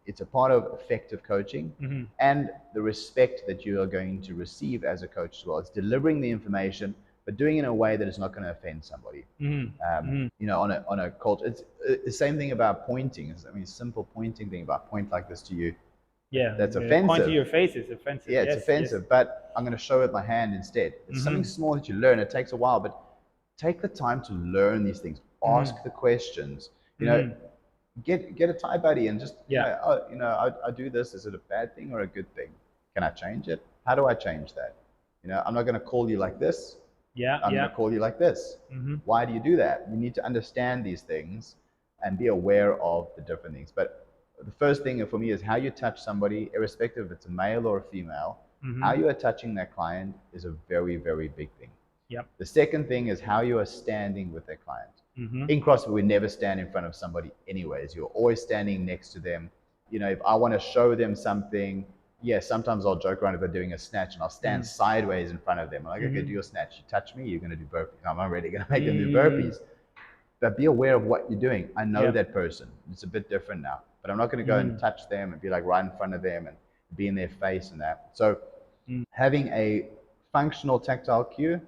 It's a part of effective coaching and the respect that you are going to receive as a coach as well. It's delivering the information, but doing it in a way that is not going to offend somebody. On a culture, it's the same thing about pointing. Simple pointing thing about point like this to you. Yeah, that's offensive. Point to your face is offensive. Yeah, it's offensive, but I'm going to show it with my hand instead. It's something small that you learn. It takes a while, but take the time to learn these things. Ask the questions. Get a Thai buddy and just I do this. Is it a bad thing or a good thing? Can I change it? How do I change that? I'm not going to call you like this. I'm going to call you like this. Why do you do that? You need to understand these things and be aware of the different things. But the first thing for me is how you touch somebody, irrespective if it's a male or a female. How you are touching that client is a very, very big thing. The second thing is how you are standing with that client. In CrossFit, we never stand in front of somebody anyways. You're always standing next to them. If I want to show them something, sometimes I'll joke around if they're doing a snatch and I'll stand sideways in front of them. I'm like, okay, do your snatch. You touch me, you're going to do burpees. I'm not really going to make them do burpees. But be aware of what you're doing. I know that person. It's a bit different now. But I'm not going to go and touch them and be like right in front of them and be in their face and that. So having a functional tactile cue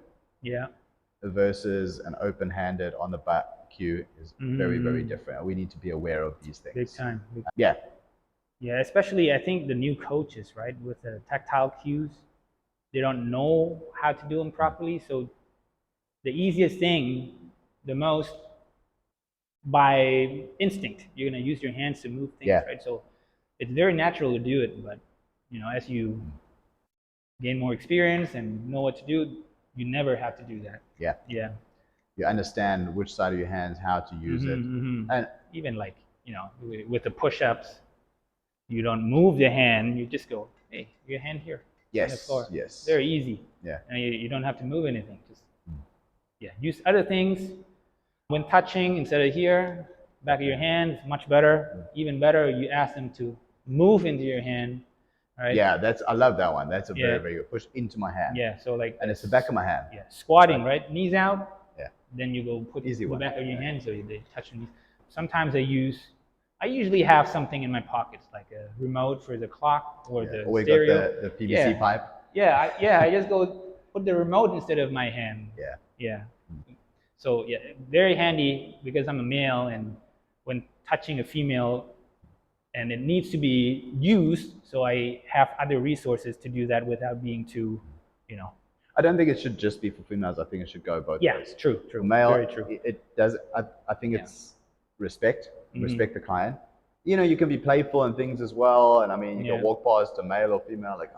versus an open-handed on the butt cue is very, very different. We need to be aware of these things. Big time. Yeah. Yeah, especially I think the new coaches, right, with the tactile cues, they don't know how to do them properly. So the easiest thing, the most by instinct, you're going to use your hands to move things, right? So it's very natural to do it, but as you gain more experience and know what to do, you never have to do that. Yeah. You understand which side of your hands, how to use it. And even like, with the push-ups, you don't move the hand, you just go, hey, your hand here. On the floor. Yes. Very easy. Yeah. And you don't have to move anything. Just use other things. When touching, instead of here, back of your hand is much better. Even better, you ask them to move into your hand. Right? Yeah, I love that one. That's a very, very good push into my hand. Yeah, so like, and it's the back of my hand. Yeah, squatting, right? Knees out. Yeah. Then you go put the back of your hand so they touch your knees. Sometimes I usually have something in my pockets, like a remote for the clock or the stereo. Got the PVC pipe. I just go put the remote instead of my hand. Yeah. So very handy because I'm a male, and when touching a female, and it needs to be used, so I have other resources to do that without being too, I don't think it should just be for females. I think it should go both ways. Yeah, true. For male, very true. It does. I think it's respect the client. You can be playful and things as well. And I mean, you can walk past a male or female, like,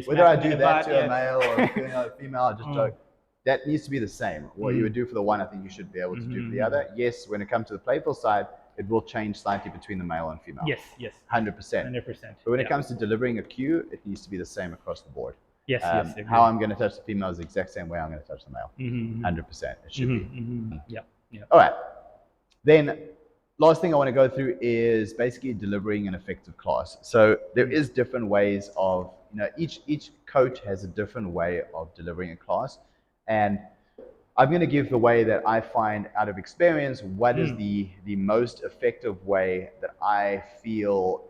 whether I do that to a male or a female, I just joke. That needs to be the same. What you would do for the one, I think you should be able to do for the other. Yes, when it comes to the playful side, it will change slightly between the male and female. Yes. 100%. 100%. But when it comes to delivering a cue, it needs to be the same across the board. Yes, yes, How agree. I'm going to touch the female is the exact same way I'm going to touch the male. 100%. It should be. Yep, yep. All right. Then, last thing I want to go through is basically delivering an effective class. So there is different ways of, each coach has a different way of delivering a class, and I'm going to give the way that I find out of experience what is the most effective way that I feel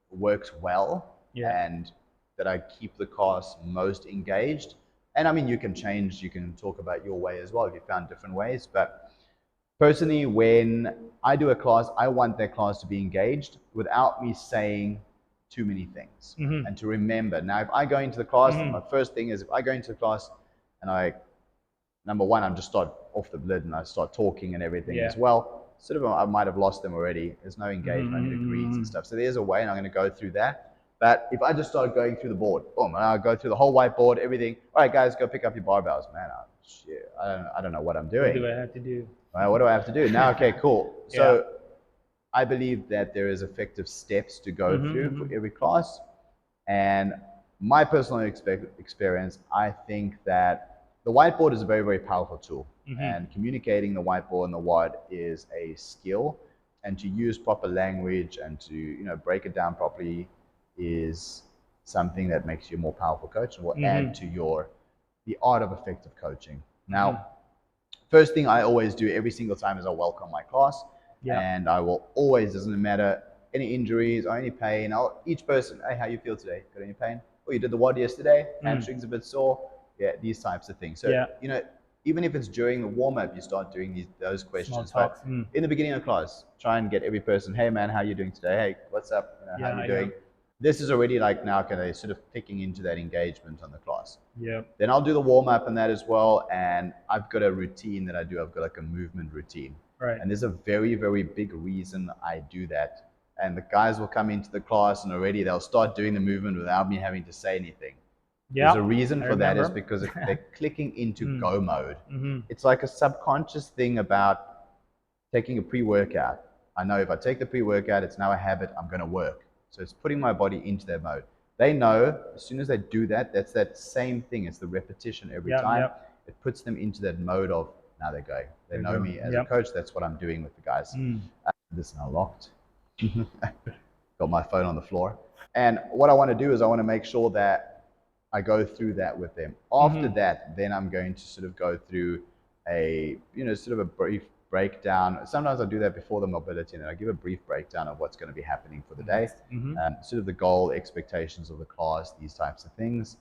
works well Yeah. and that I keep the class most engaged. And I mean, you can talk about your way as well if you found different ways. But personally, when I do a class, I want that class to be engaged without me saying too many things and to remember. Now, if I go into the class, my first thing is if I go into the class and number one, I'm just start off the lid and I start talking and everything Yeah. as well. Sort of, I might have lost them already. There's no engagement. I need to greet and stuff. So there's a way, and I'm going to go through that. But if I just start going through the board, boom, and I go through the whole whiteboard, everything. All right, guys, go pick up your barbells, man. Shit, I don't know what I'm What doing. do I have to do? What do I have to do now? Okay, cool. Yeah. So I believe that there is effective steps to go through for every class. And my personal experience, I think that the whiteboard is a very, very powerful tool. And communicating the whiteboard and the word is a skill. And to use proper language and to break it down properly is something that makes you a more powerful coach and will add to the art of effective coaching. Now, first thing I always do every single time is I welcome my class. Yeah. And I will always, doesn't matter any injuries or any pain, each person, hey, how you feel today? Got any pain? Oh, you did the WOD yesterday? Hamstrings a bit sore? Yeah, these types of things. So, Yeah. even if it's during the warm-up, you start doing those questions. Small But talks. in the beginning of class, try and get every person, hey man, how you doing today? Hey, what's up? How Yeah, you doing? This is already like now kind of sort of clicking into that engagement on the class. Yep. Then I'll do the warm-up and that as well. And I've got a routine that I do. I've got like a movement routine. Right. And there's a very, very big reason I do that. And the guys will come into the class and already they'll start doing the movement without me having to say anything. Yeah. There's a reason for that is because they're clicking into go mode. It's like a subconscious thing about taking a pre-workout. I know if I take the pre-workout, it's now a habit, I'm going to work. So it's putting my body into that mode. They know as soon as they do that, that's that same thing. It's the repetition every time. It puts them into that mode of now they're going. They know me as a coach. That's what I'm doing with the guys. This is now locked. Got my phone on the floor. And what I want to do is I want to make sure that I go through that with them. After that, then I'm going to sort of go through a, sort of a brief breakdown. Sometimes I do that before the mobility, and then I give a brief breakdown of what's going to be happening for the day, sort of the goal, expectations of the class, these types of things.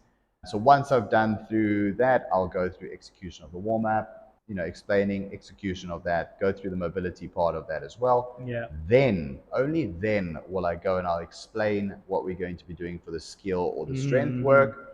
So once I've done through that, I'll go through execution of the warm-up, explaining execution of that, go through the mobility part of that as well. Yeah. Then, only then will I go and I'll explain what we're going to be doing for the skill or the strength work.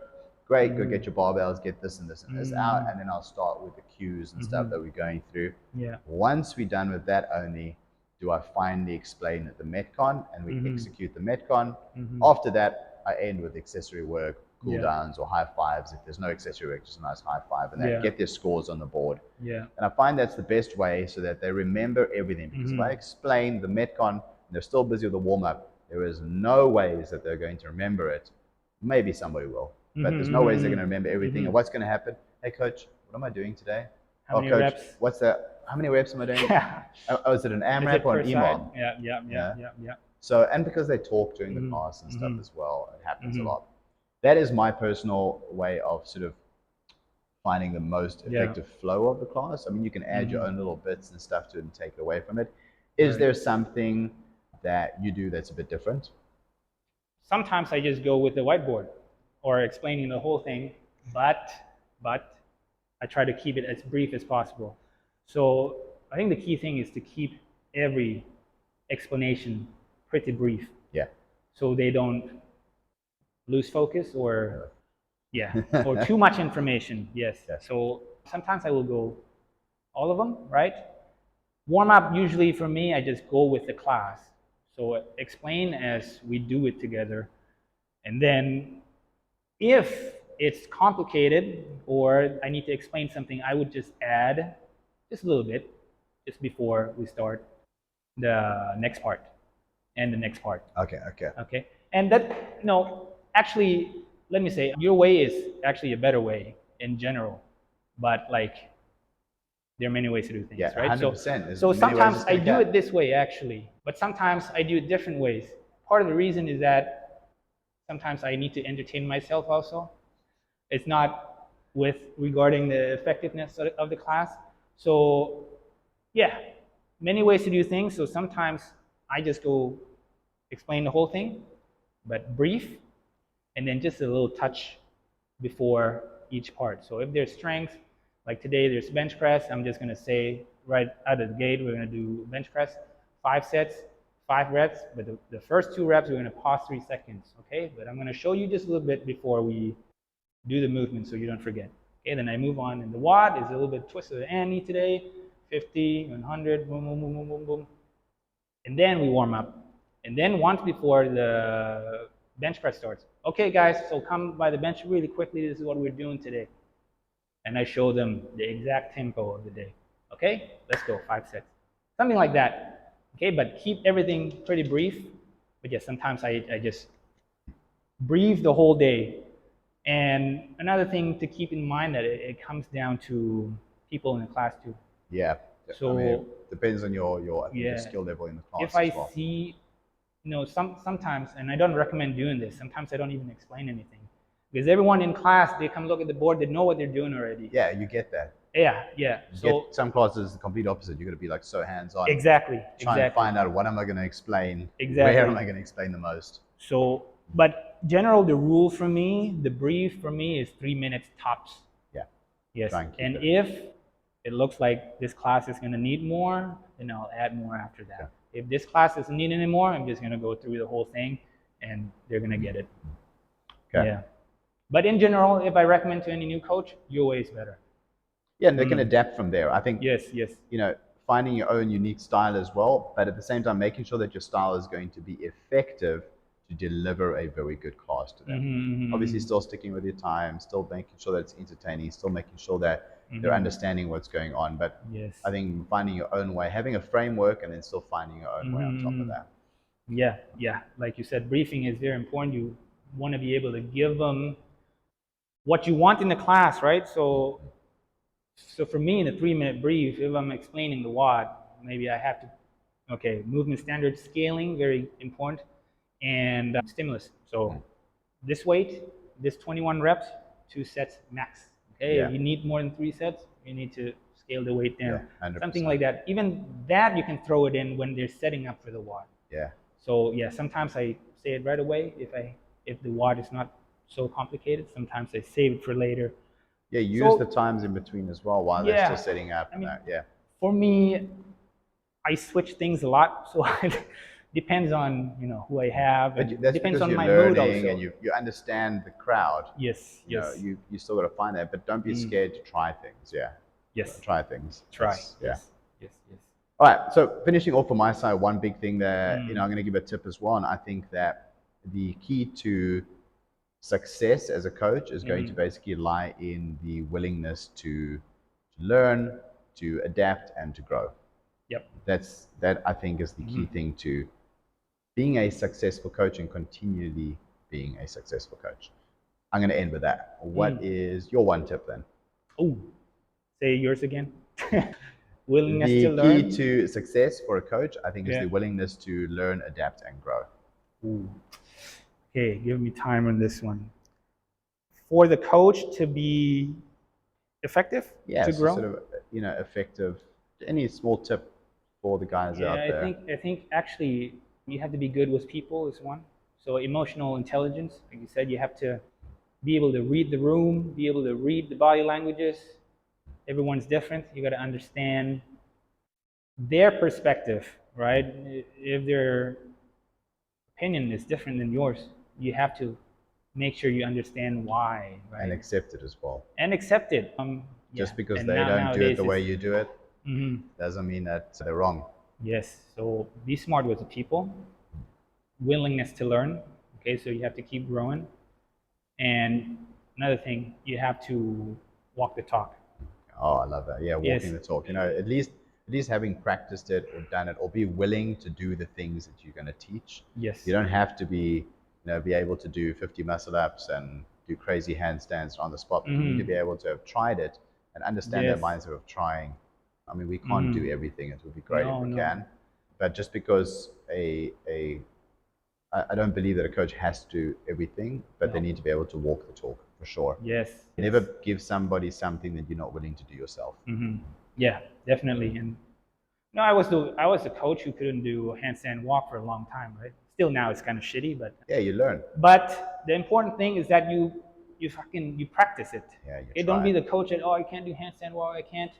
Great, go get your barbells, get this and this and this out, and then I'll start with the cues and stuff that we're going through. Yeah. Once we're done with that only, do I finally explain the Metcon and we execute the Metcon. After that, I end with accessory work, cool downs or high fives. If there's no accessory work, just a nice high five and then get their scores on the board. Yeah. And I find that's the best way so that they remember everything. Because if I explain the Metcon and they're still busy with the warm-up, there is no ways that they're going to remember it. Maybe somebody will, but there's no ways they're going to remember everything. And what's going to happen? Hey, coach, what am I doing today? How many coach, reps? What's that? How many reps am I doing? Yeah. Oh, is it an AMRAP or an EMOM? Yeah. So, and because they talk during the class and stuff as well, it happens a lot. That is my personal way of sort of finding the most effective flow of the class. I mean, you can add your own little bits and stuff to it and take it away from it. Is there something that you do that's a bit different? Sometimes I just go with the whiteboard or explaining the whole thing, but I try to keep it as brief as possible. So I think the key thing is to keep every explanation pretty brief. Yeah. So they don't lose focus or or too much information. Yes. So sometimes I will go all of them, right? Warm up usually for me, I just go with the class. So explain as we do it together. And then if it's complicated or I need to explain something, I would just add just a little bit just before we start the next part and the next part. Okay. Okay. And that, actually let me say, your way is actually a better way in general, but like there are many ways to do things, Yeah, right? 100%. There's So many ways sometimes to I skin a do it cat. this way actually, but sometimes I do it different ways. Part of the reason is that sometimes I need to entertain myself also. It's not with regarding the effectiveness of the class. So yeah, many ways to do things. So sometimes I just go explain the whole thing, but brief, and then just a little touch before each part. So if there's strength, like today there's bench press, I'm just gonna say right out of the gate, we're gonna do bench press, 5 sets, 5 reps, but the first 2 reps, we're gonna pause 3 seconds, okay? But I'm gonna show you just a little bit before we do the movement so you don't forget. Okay, then I move on, and the WOD is a little bit twist of the Annie today, 50, 100, boom, boom, boom, boom, boom, boom. And then we warm up. And then once before the bench press starts, okay guys, so come by the bench really quickly, this is what we're doing today. And I show them the exact tempo of the day. Okay, let's go, 5 sets. Something like that. Okay, but keep everything pretty brief. But yes, sometimes I just brief the whole day. And another thing to keep in mind that it comes down to people in the class too. Yeah. So I mean, it depends on your I think your yeah, skill level in the class if I as well. see, sometimes, and I don't recommend doing this. Sometimes I don't even explain anything because everyone in class they come look at the board, they know what they're doing already. Yeah, you get that. Yeah, yeah. You So get some classes the complete opposite. You're going to be like so hands-on. exactly, Try and exactly, find out what am I going to explain, where am exactly. I going to explain the most. So, but general, the rule for me, the brief for me is 3 minutes tops. Yeah, Yes, try and keep and it. if it looks like this class is going to need more, then I'll add more after that. Okay. If this class doesn't need any more, I'm just going to go through the whole thing, and they're going to get it. Okay. Yeah. But in general, if I recommend to any new coach, your way is better. Yeah, and they can adapt from there. I think, Yes, yes. finding your own unique style as well, but at the same time, making sure that your style is going to be effective to deliver a very good class to them. Obviously, still sticking with your time, still making sure that it's entertaining, still making sure that they're understanding what's going on. But Yes. I think finding your own way, having a framework, and then still finding your own way on top of that. Yeah, yeah. Like you said, briefing is very important. You want to be able to give them what you want in the class, right? So for me, in a 3-minute brief, if I'm explaining the WOD, maybe I have to, okay, movement standard scaling, very important, and stimulus. So this weight, this 21 reps, 2 sets max. Okay, Yeah. if you need more than 3 sets, you need to scale the weight down. Yeah, 100%. Something like that. Even that you can throw it in when they're setting up for the WOD. Yeah. So yeah, sometimes I say it right away if the WOD is not so complicated. Sometimes I save it for later. Yeah, use So the times in between as well while they're still setting up and that. Yeah. For me, I switch things a lot, so it depends on who I have, and But that's depends because on you're my mood learning also. and you understand the crowd. Yes, yes, You still got to find that, but don't be scared to try things. Yeah. yes. Try things. Try. Yeah. Yes, yes, yes. All right. So finishing off on my side, one big thing that I'm going to give a tip as well, and I think that the key to success as a coach is going to basically lie in the willingness to learn, to adapt, and to grow. Yep. That I think is the key thing to being a successful coach and continually being a successful coach. I'm going to end with that. What is your one tip then? Oh, say yours again. Willingness The to learn. key to success for a coach, I think, is Yeah. the willingness to learn, adapt, and grow. Ooh. Okay, give me time on this one. For the coach to be effective, Yeah, to so grow. sort of, effective. Any small tip for the guys out there? I think actually you have to be good with people is one. So emotional intelligence, like you said, you have to be able to read the room, be able to read the body languages. Everyone's different. You got to understand their perspective, right? If their opinion is different than yours, you have to make sure you understand why, right? And accept it as well. And accept it. Just because and they don't do it nowadays the way you do it Mhm. doesn't mean that they're wrong. Yes. So be smart with the people. Willingness to learn. Okay, so you have to keep growing. And another thing, you have to walk the talk. Oh, I love that. Yeah, walking Yes. the talk. At least having practiced it or done it, or be willing to do the things that you're going to teach. Yes. You don't have to be able to do 50 muscle ups and do crazy handstands on the spot. But you need to be able to have tried it and understand that Yes. mindset of trying. I mean, we can't do everything. It would be great if we No. can. But just because I don't believe that a coach has to do everything, but they need to be able to walk the talk for sure. Yes. Never give somebody something that you're not willing to do yourself. Yeah, definitely. And no, I was the coach who couldn't do a handstand walk for a long time, right? Still now it's kind of shitty, but Yeah, you learn. But the important thing is that you practice it. Yeah, you It try. don't be the coach that, oh, I can't do handstand walk, I can't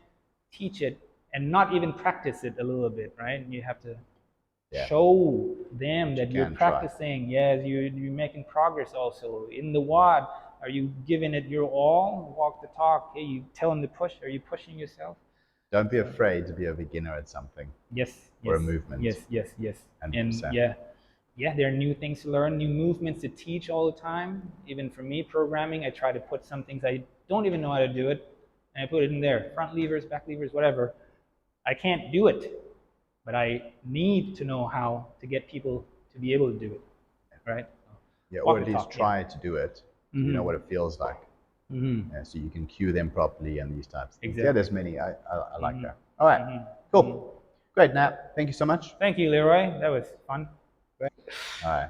teach it, and not even practice it a little bit, right? You have to show them that you're can try. practicing. Yes, you're making progress also. In the WOD, are you giving it your all? Walk the talk. Hey, you tell them to push. Are you pushing yourself? Don't be afraid to be a beginner at something. Yes. Or a movement. Yes. 100%. And yeah, there are new things to learn, new movements to teach all the time. Even for me, programming, I try to put some things I don't even know how to do it, and I put it in there. Front levers, back levers, whatever. I can't do it, but I need to know how to get people to be able to do it, right? Yeah, or at least try to do it. So you know what it feels like. So you can cue them properly and these types of things. Exactly. Yeah, there's many. I like that. All right, cool. Great, Nat. Thank you so much. Thank you, Leroy. That was fun. All right.